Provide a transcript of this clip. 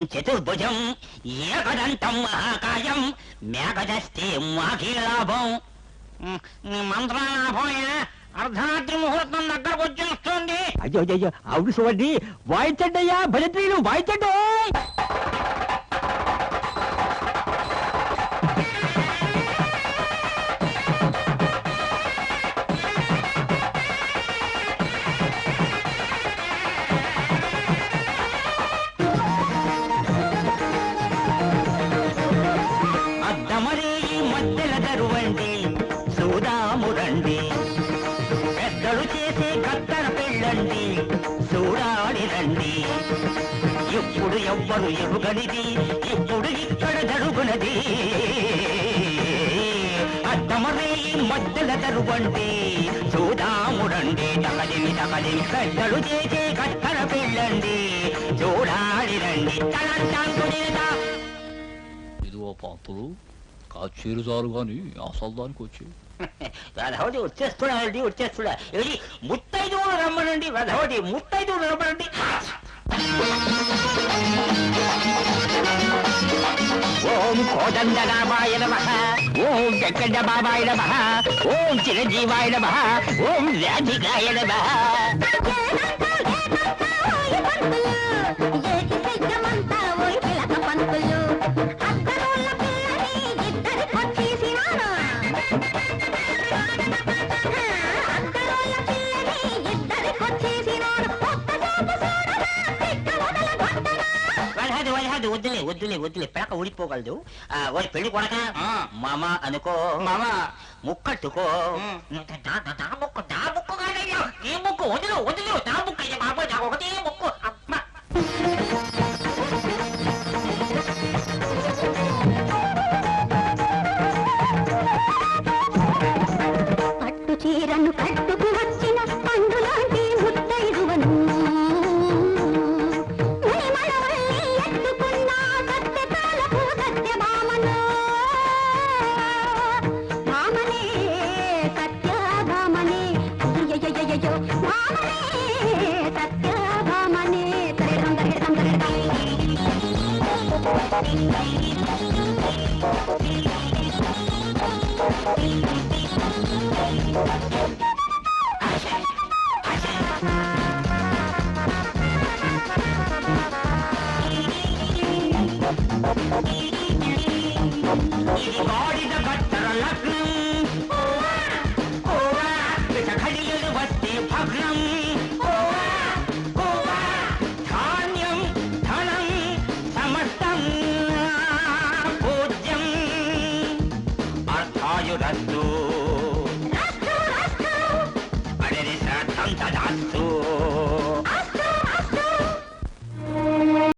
చతుర్భుజం ఏకదంతం మహాకాయం మేఘదస్తే మాఖీలాభం. మంత్రాలాభం అర్ధరాత్రి ముహూర్తం దగ్గరకు వచ్చేస్తుంది. అయ్యో అయ్యో అవును చూడండి, వాయించండి అయ్యా భజత్రీలు వాయించండి. అద్దమరే మధ్యల దరువండి చూదామురండి, పెద్దలు చేసే కత్తర పెళ్ళండి చూడాలి రండి. ఇప్పుడు ఎవ్వరు ఎరుగనిది ఇప్పుడు ఇక్కడ జరుగునది. అద్దమరే మధ్యల దరువండి చూదామురండి, తగలిని తగలిని పెద్దలు చేసే కత్తర పెళ్ళండి చూడాలి రండి. తలంటాంకునేదా ఇదిగో పంతులు, కాచేరు చాలు గాని అసలు దానికి వచ్చి వెధవటి వచ్చేస్తున్నాడండి వచ్చేస్తున్నా. ఏది ముత్తైదువులు రమ్మనండి, వెధవటి ముత్తైదువులు రమ్మనండి. ఓం కోదండ రామాయ నమః, ఓం వెంకట బాబాయ నమః, ఓం చిరంజీవాయ నమః, ఓం వ్యాధికాయ నమః. వద్దులే వద్దులే వద్దులే, పెడక ఊడిపోగలదు. ఓ పెళ్లి కొడక మామ అనుకో, మామ ముక్కట్టుకో. నా ముక్కు కాదయ్యా, ఏ ముక్కు వదులు వదులు, నా ముక్కు అయ్యా బాబు, నాకు ఒకటే ముక్కు. అమ్మ పట్టు చీరను కట్టుకు వచ్చిన పండులాంటి ముత్తైదువను, ఎత్తుకున్న సత్యకాలపు సత్యభామను, భామనే సత్యభామనే, అయ్యయ్యయ్యయ్యో భామనే సత్యభామనే. తరెడం తరెడం తరెడం ఇది గాడిద కట్టర లగ్నం, ఘడియలు వస్తే భగ్నం. ధాన్యం ధనం సమస్తం పూజ్యం, అర్థాయురస్తు అడరి శ్రాద్ధం తదాస్తు.